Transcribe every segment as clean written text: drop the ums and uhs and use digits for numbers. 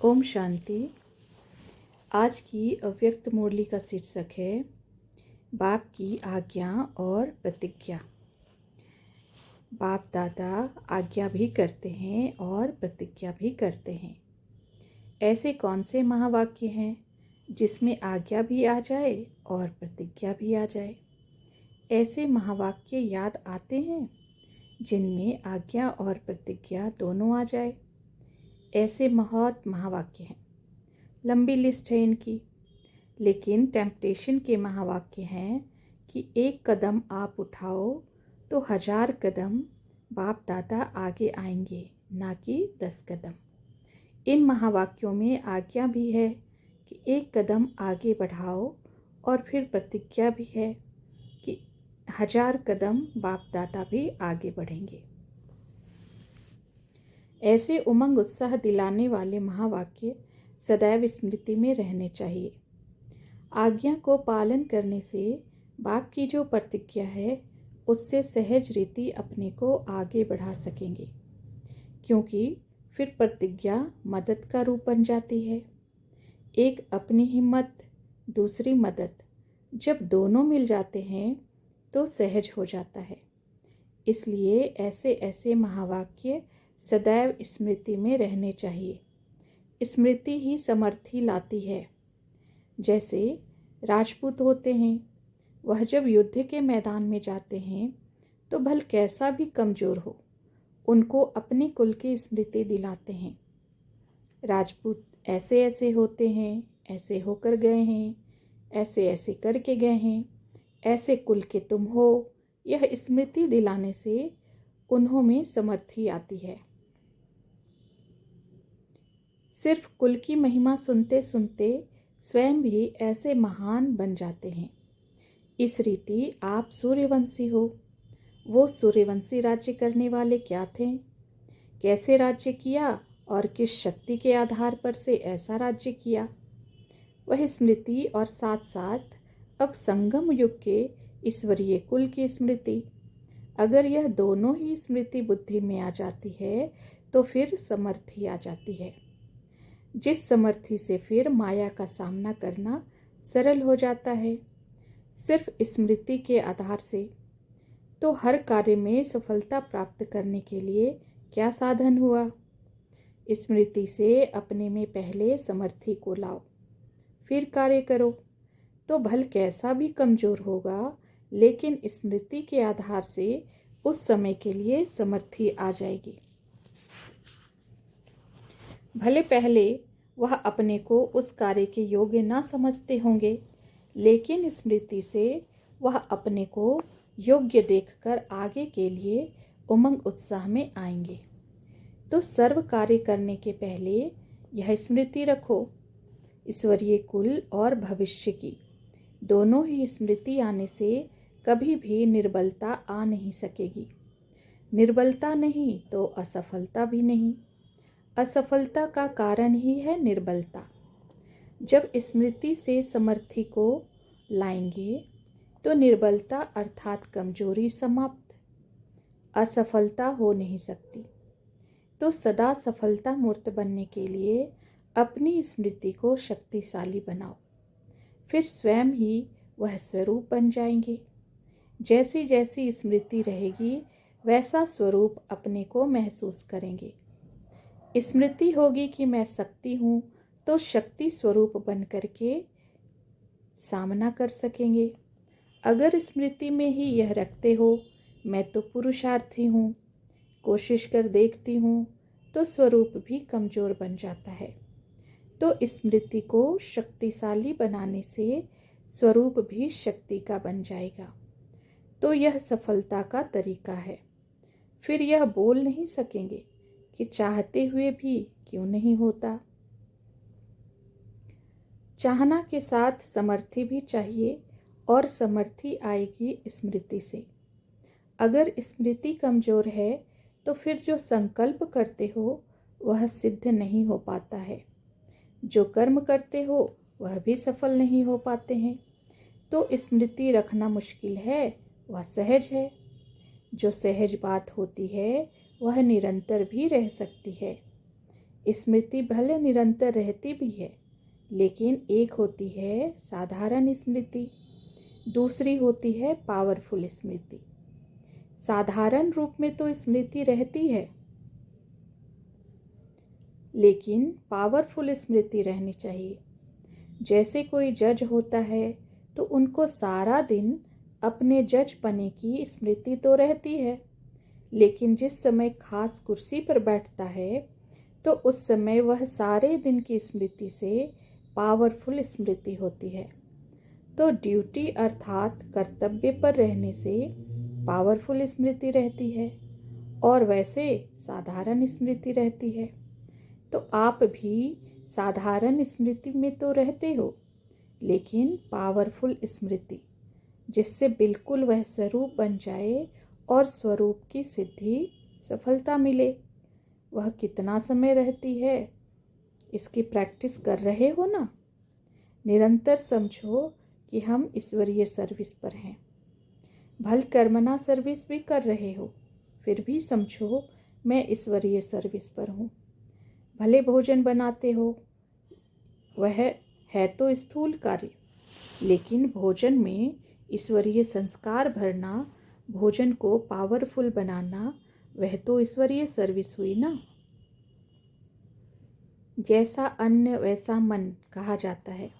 ओम शांति। आज की अव्यक्त मुरली का शीर्षक है बाप की आज्ञा और प्रतिज्ञा। बाप दादा आज्ञा भी करते हैं और प्रतिज्ञा भी करते हैं। ऐसे कौन से महावाक्य हैं जिसमें आज्ञा भी आ जाए और प्रतिज्ञा भी आ जाए? ऐसे महावाक्य याद आते हैं जिनमें आज्ञा और प्रतिज्ञा दोनों आ जाए। ऐसे बहुत महावाक्य हैं, लंबी लिस्ट है इनकी, लेकिन टेम्पटेशन के महावाक्य हैं कि एक कदम आप उठाओ तो 1000 कदम बाप दादा आगे आएंगे, ना कि 10 कदम। इन महावाक्यों में आज्ञा भी है कि एक कदम आगे बढ़ाओ और फिर प्रतिज्ञा भी है कि 1000 कदम बाप दादा भी आगे बढ़ेंगे। ऐसे उमंग उत्साह दिलाने वाले महावाक्य सदैव स्मृति में रहने चाहिए। आज्ञा को पालन करने से बाप की जो प्रतिज्ञा है उससे सहज रीति अपने को आगे बढ़ा सकेंगे, क्योंकि फिर प्रतिज्ञा मदद का रूप बन जाती है। एक अपनी हिम्मत, दूसरी मदद, जब दोनों मिल जाते हैं तो सहज हो जाता है। इसलिए ऐसे ऐसे महावाक्य सदैव स्मृति में रहने चाहिए। स्मृति ही समर्थी लाती है। जैसे राजपूत होते हैं, वह जब युद्ध के मैदान में जाते हैं तो भल कैसा भी कमज़ोर हो, उनको अपने कुल की स्मृति दिलाते हैं। राजपूत ऐसे ऐसे होते हैं, ऐसे होकर गए हैं, ऐसे ऐसे करके गए हैं, ऐसे कुल के तुम हो, यह स्मृति दिलाने से उन्हों में समर्थी आती है। सिर्फ कुल की महिमा सुनते सुनते स्वयं भी ऐसे महान बन जाते हैं। इस रीति आप सूर्यवंशी हो। वो सूर्यवंशी राज्य करने वाले क्या थे, कैसे राज्य किया और किस शक्ति के आधार पर से ऐसा राज्य किया, वह स्मृति और साथ साथ अब संगम युग के ईश्वरीय कुल की स्मृति। अगर यह दोनों ही स्मृति बुद्धि में आ जाती है तो फिर समर्थी आ जाती है, जिस समर्थी से फिर माया का सामना करना सरल हो जाता है। सिर्फ स्मृति के आधार से तो हर कार्य में सफलता प्राप्त करने के लिए क्या साधन हुआ? स्मृति से अपने में पहले समर्थी को लाओ, फिर कार्य करो, तो भल कैसा भी कमजोर होगा, लेकिन स्मृति के आधार से उस समय के लिए समर्थी आ जाएगी। भले पहले वह अपने को उस कार्य के योग्य न समझते होंगे, लेकिन स्मृति से वह अपने को योग्य देखकर आगे के लिए उमंग उत्साह में आएंगे। तो सर्व कार्य करने के पहले यह स्मृति रखो, ईश्वरीय कुल और भविष्य की दोनों ही स्मृति आने से कभी भी निर्बलता आ नहीं सकेगी। निर्बलता नहीं तो असफलता भी नहीं। असफलता का कारण ही है निर्बलता। जब स्मृति से समर्थी को लाएंगे तो निर्बलता अर्थात कमजोरी समाप्त, असफलता हो नहीं सकती। तो सदा सफलता मूर्त बनने के लिए अपनी स्मृति को शक्तिशाली बनाओ, फिर स्वयं ही वह स्वरूप बन जाएंगे। जैसी जैसी स्मृति रहेगी वैसा स्वरूप अपने को महसूस करेंगे। स्मृति होगी कि मैं शक्ति हूँ तो शक्ति स्वरूप बन करके सामना कर सकेंगे। अगर स्मृति में ही यह रखते हो मैं तो पुरुषार्थी हूँ, कोशिश कर देखती हूँ, तो स्वरूप भी कमजोर बन जाता है। तो स्मृति को शक्तिशाली बनाने से स्वरूप भी शक्ति का बन जाएगा। तो यह सफलता का तरीका है। फिर यह बोल नहीं सकेंगे कि चाहते हुए भी क्यों नहीं होता। चाहना के साथ समर्थी भी चाहिए, और समर्थी आएगी स्मृति से। अगर स्मृति कमजोर है तो फिर जो संकल्प करते हो वह सिद्ध नहीं हो पाता है, जो कर्म करते हो वह भी सफल नहीं हो पाते हैं। तो स्मृति रखना मुश्किल है, वह सहज है। जो सहज बात होती है वह निरंतर भी रह सकती है। स्मृति भले निरंतर रहती भी है, लेकिन एक होती है साधारण स्मृति, दूसरी होती है पावरफुल स्मृति। साधारण रूप में तो स्मृति रहती है, लेकिन पावरफुल स्मृति रहनी चाहिए। जैसे कोई जज होता है तो उनको सारा दिन अपने जज पने की स्मृति तो रहती है, लेकिन जिस समय खास कुर्सी पर बैठता है तो उस समय वह सारे दिन की स्मृति से पावरफुल स्मृति होती है। तो ड्यूटी अर्थात कर्तव्य पर रहने से पावरफुल स्मृति रहती है और वैसे साधारण स्मृति रहती है। तो आप भी साधारण स्मृति में तो रहते हो, लेकिन पावरफुल स्मृति जिससे बिल्कुल वह स्वरूप बन जाए और स्वरूप की सिद्धि सफलता मिले, वह कितना समय रहती है, इसकी प्रैक्टिस कर रहे हो ना। निरंतर समझो कि हम ईश्वरीय सर्विस पर हैं। भल कर्मना सर्विस भी कर रहे हो, फिर भी समझो मैं ईश्वरीय सर्विस पर हूँ। भले भोजन बनाते हो, वह है तो स्थूल कार्य, लेकिन भोजन में ईश्वरीय संस्कार भरना, भोजन को पावरफुल बनाना, वह तो ईश्वरीय सर्विस हुई ना। जैसा अन्न वैसा मन कहा जाता है,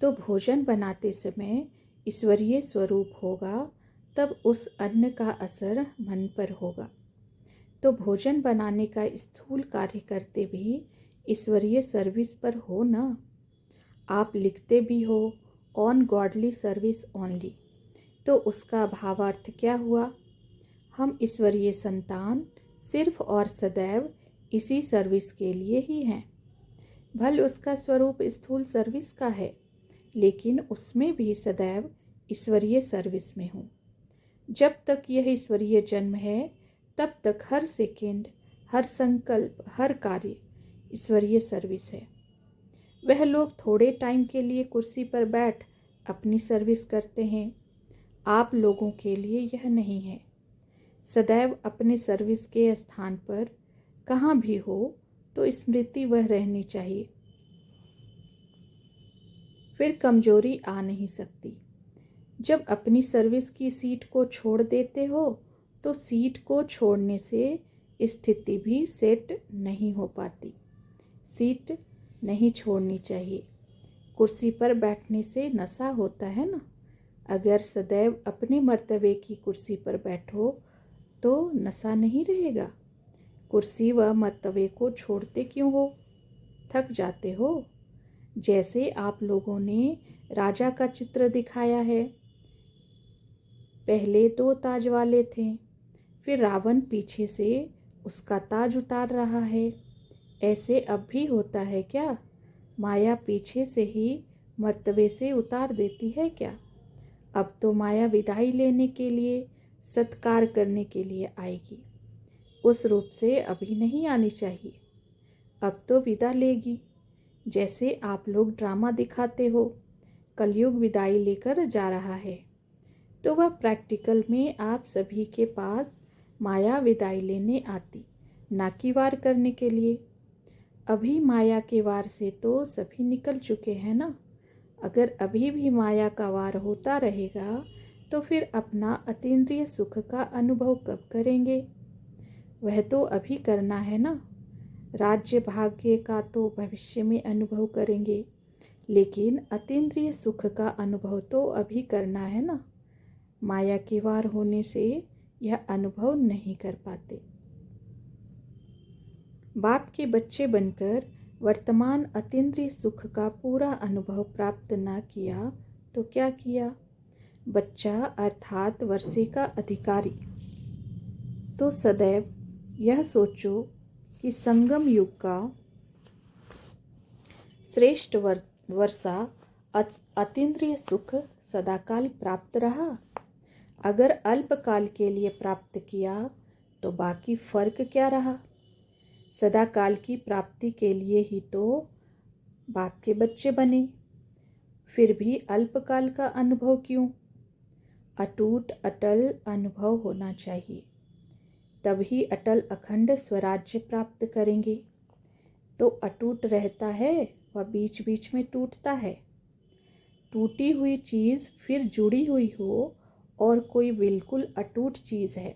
तो भोजन बनाते समय ईश्वरीय स्वरूप होगा, तब उस अन्न का असर मन पर होगा। तो भोजन बनाने का स्थूल कार्य करते भी ईश्वरीय सर्विस पर हो ना। आप लिखते भी हो ऑन गॉडली सर्विस ओनली, तो उसका भावार्थ क्या हुआ? हम ईश्वरीय संतान सिर्फ और सदैव इसी सर्विस के लिए ही हैं। भल उसका स्वरूप स्थूल सर्विस का है, लेकिन उसमें भी सदैव ईश्वरीय सर्विस में हूँ। जब तक यह ईश्वरीय जन्म है, तब तक हर सेकंड, हर संकल्प, हर कार्य ईश्वरीय सर्विस है। वह लोग थोड़े टाइम के लिए कुर्सी पर बैठ अपनी सर्विस करते हैं, आप लोगों के लिए यह नहीं है। सदैव अपने सर्विस के स्थान पर कहाँ भी हो तो स्मृति वह रहनी चाहिए, फिर कमजोरी आ नहीं सकती। जब अपनी सर्विस की सीट को छोड़ देते हो तो सीट को छोड़ने से स्थिति भी सेट नहीं हो पाती। सीट नहीं छोड़नी चाहिए। कुर्सी पर बैठने से नशा होता है ना। अगर सदैव अपने मर्तबे की कुर्सी पर बैठो तो नशा नहीं रहेगा। कुर्सी व मर्तबे को छोड़ते क्यों हो? थक जाते हो। जैसे आप लोगों ने राजा का चित्र दिखाया है, पहले 2 ताज वाले थे, फिर रावण पीछे से उसका ताज उतार रहा है। ऐसे अब भी होता है क्या? माया पीछे से ही मर्तबे से उतार देती है क्या? अब तो माया विदाई लेने के लिए, सत्कार करने के लिए आएगी। उस रूप से अभी नहीं आनी चाहिए, अब तो विदा लेगी। जैसे आप लोग ड्रामा दिखाते हो, कलयुग विदाई लेकर जा रहा है, तो वह प्रैक्टिकल में आप सभी के पास माया विदाई लेने आती, ना कि वार करने के लिए। अभी माया के वार से तो सभी निकल चुके हैं ना। अगर अभी भी माया का वार होता रहेगा तो फिर अपना अतीन्द्रिय सुख का अनुभव कब करेंगे? वह तो अभी करना है ना। राज्य भाग्य का तो भविष्य में अनुभव करेंगे, लेकिन अतीन्द्रिय सुख का अनुभव तो अभी करना है ना। माया के वार होने से यह अनुभव नहीं कर पाते। बाप के बच्चे बनकर वर्तमान अतीन्द्रिय सुख का पूरा अनुभव प्राप्त न किया तो क्या किया? बच्चा अर्थात वर्षे का अधिकारी। तो सदैव यह सोचो कि संगम युग का श्रेष्ठ वर्षा अतीन्द्रिय सुख सदाकाल प्राप्त रहा। अगर अल्पकाल के लिए प्राप्त किया तो बाकी फर्क क्या रहा? सदाकाल की प्राप्ति के लिए ही तो बाप के बच्चे बने, फिर भी अल्पकाल का अनुभव क्यों? अटूट अटल अनुभव होना चाहिए, तभी अटल अखंड स्वराज्य प्राप्त करेंगे। तो अटूट रहता है वह बीच बीच में टूटता है। टूटी हुई चीज़ फिर जुड़ी हुई हो और कोई बिल्कुल अटूट चीज़ है,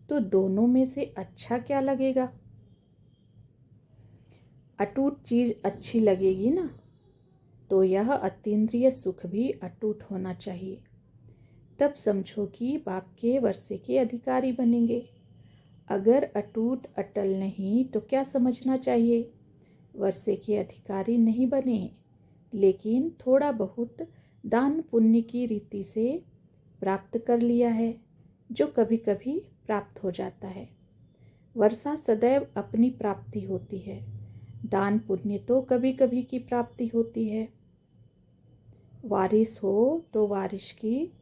तो दोनों में से अच्छा क्या लगेगा? अटूट चीज़ अच्छी लगेगी ना। तो यह अतीन्द्रिय सुख भी अटूट होना चाहिए। तब समझो कि बाप के वर्षे के अधिकारी बनेंगे। अगर अटूट अटल नहीं तो क्या समझना चाहिए? वर्षे के अधिकारी नहीं बने, लेकिन थोड़ा बहुत दान पुण्य की रीति से प्राप्त कर लिया है, जो कभी कभी प्राप्त हो जाता है। वर्षा सदैव अपनी प्राप्ति होती है, दान पुण्य तो कभी कभी की प्राप्ति होती है। वारिस हो तो वारिस की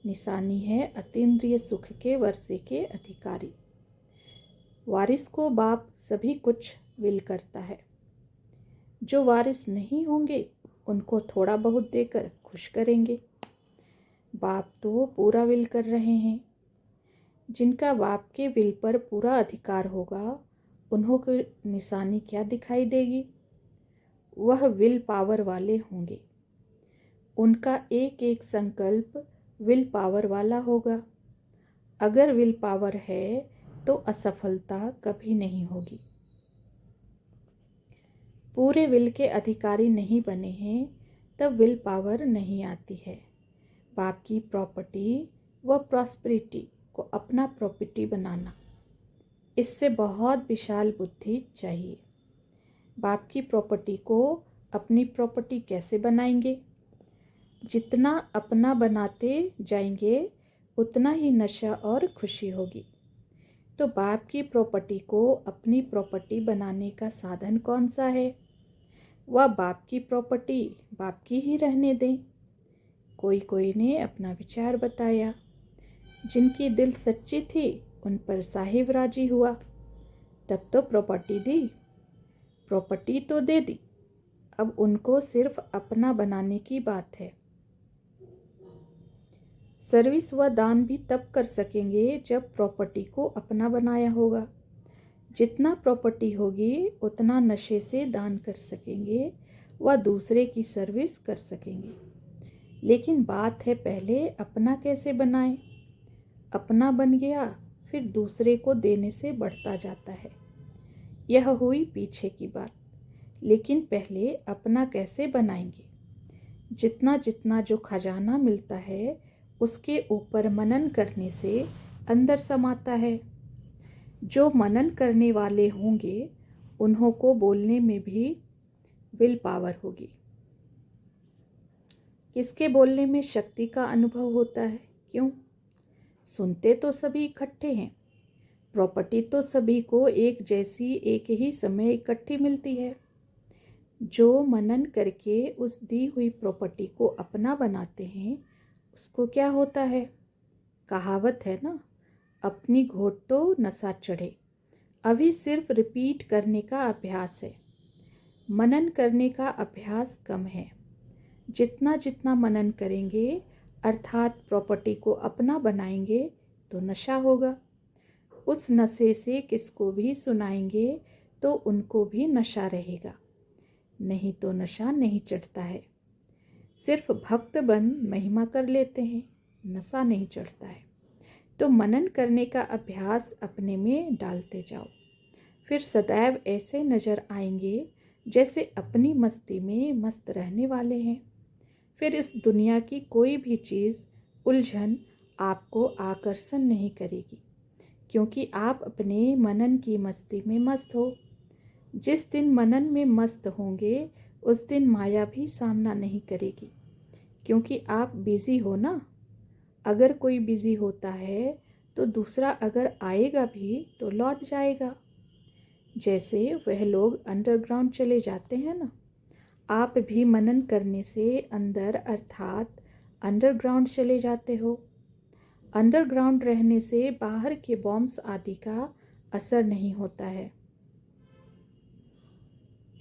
निशानी है अतीन्द्रिय सुख के वर्षे के अधिकारी। वारिस को बाप सभी कुछ विल करता है। जो वारिस नहीं होंगे उनको थोड़ा बहुत देकर खुश करेंगे। बाप तो पूरा विल कर रहे हैं। जिनका बाप के विल पर पूरा अधिकार होगा उन्हों की निशानी क्या दिखाई देगी? वह विल पावर वाले होंगे। उनका एक एक संकल्प विल पावर वाला होगा। अगर विल पावर है तो असफलता कभी नहीं होगी। पूरे विल के अधिकारी नहीं बने हैं तब विल पावर नहीं आती है। बाप की प्रॉपर्टी व प्रॉस्पेरिटी को अपना प्रॉपर्टी बनाना, इससे बहुत विशाल बुद्धि चाहिए। बाप की प्रॉपर्टी को अपनी प्रॉपर्टी कैसे बनाएंगे? जितना अपना बनाते जाएंगे उतना ही नशा और खुशी होगी। तो बाप की प्रॉपर्टी को अपनी प्रॉपर्टी बनाने का साधन कौन सा है? वह बाप की प्रॉपर्टी बाप की ही रहने दें। कोई ने अपना विचार बताया। जिनकी दिल सच्ची थी उन पर साहिब राजी हुआ, तब तो प्रॉपर्टी दी। प्रॉपर्टी तो दे दी, अब उनको सिर्फ अपना बनाने की बात है। सर्विस व दान भी तब कर सकेंगे जब प्रॉपर्टी को अपना बनाया होगा। जितना प्रॉपर्टी होगी उतना नशे से दान कर सकेंगे व दूसरे की सर्विस कर सकेंगे। लेकिन बात है पहले अपना कैसे बनाएं। अपना बन गया फिर दूसरे को देने से बढ़ता जाता है। यह हुई पीछे की बात। लेकिन पहले अपना कैसे बनाएंगे? जितना जितना जो खजाना मिलता है उसके ऊपर मनन करने से अंदर समाता है। जो मनन करने वाले होंगे उन्हों को बोलने में भी विल पावर होगी। किसके बोलने में शक्ति का अनुभव होता है? क्यों? सुनते तो सभी इकट्ठे हैं। प्रॉपर्टी तो सभी को एक जैसी एक ही समय इकट्ठी मिलती है। जो मनन करके उस दी हुई प्रॉपर्टी को अपना बनाते हैं उसको क्या होता है? कहावत है ना, अपनी घोट तो नशा चढ़े। अभी सिर्फ रिपीट करने का अभ्यास है, मनन करने का अभ्यास कम है। जितना जितना मनन करेंगे अर्थात प्रॉपर्टी को अपना बनाएंगे तो नशा होगा। उस नशे से किसको भी सुनाएंगे तो उनको भी नशा रहेगा, नहीं तो नशा नहीं चढ़ता है। सिर्फ भक्त बन महिमा कर लेते हैं, नशा नहीं चढ़ता है। तो मनन करने का अभ्यास अपने में डालते जाओ, फिर सदैव ऐसे नजर आएंगे जैसे अपनी मस्ती में मस्त रहने वाले हैं। फिर इस दुनिया की कोई भी चीज़ उलझन आपको आकर्षण नहीं करेगी, क्योंकि आप अपने मनन की मस्ती में मस्त हो। जिस दिन मनन में मस्त होंगे उस दिन माया भी सामना नहीं करेगी, क्योंकि आप बिजी हो ना। अगर कोई बिजी होता है तो दूसरा अगर आएगा भी तो लौट जाएगा। जैसे वह लोग अंडरग्राउंड चले जाते हैं ना, आप भी मनन करने से अंदर अर्थात अंडरग्राउंड चले जाते हो। अंडरग्राउंड रहने से बाहर के बॉम्ब्स आदि का असर नहीं होता है।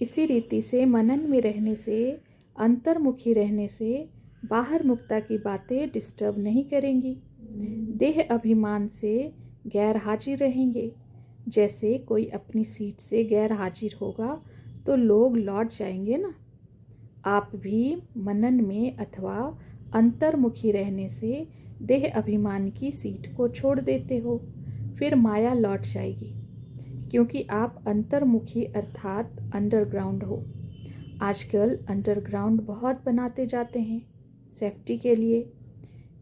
इसी रीति से मनन में रहने से, अंतर्मुखी रहने से बाहर मुक्ता की बातें डिस्टर्ब नहीं करेंगी। देह अभिमान से गैर हाजिर रहेंगे। जैसे कोई अपनी सीट से गैर हाजिर होगा तो लोग लौट जाएंगे ना। आप भी मनन में अथवा अंतर्मुखी रहने से देह अभिमान की सीट को छोड़ देते हो, फिर माया लौट जाएगी, क्योंकि आप अंतर्मुखी अर्थात अंडरग्राउंड हो। आजकल अंडरग्राउंड बहुत बनाते जाते हैं सेफ्टी के लिए,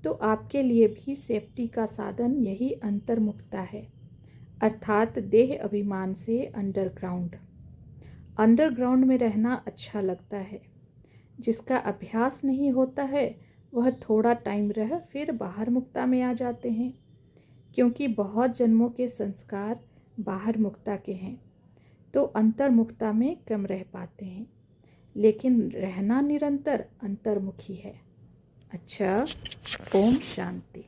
तो आपके लिए भी सेफ्टी का साधन यही अंतर्मुखता है, अर्थात देह अभिमान से अंडरग्राउंड। अंडरग्राउंड में रहना अच्छा लगता है, जिसका अभ्यास नहीं होता है वह थोड़ा टाइम रह फिर बाहर मुक्ता में आ जाते हैं, क्योंकि बहुत जन्मों के संस्कार बाहर मुक्ता के हैं, तो अंतर्मुक्ता में कम रह पाते हैं, लेकिन रहना निरंतर अंतर्मुखी है। अच्छा, ओम शांति।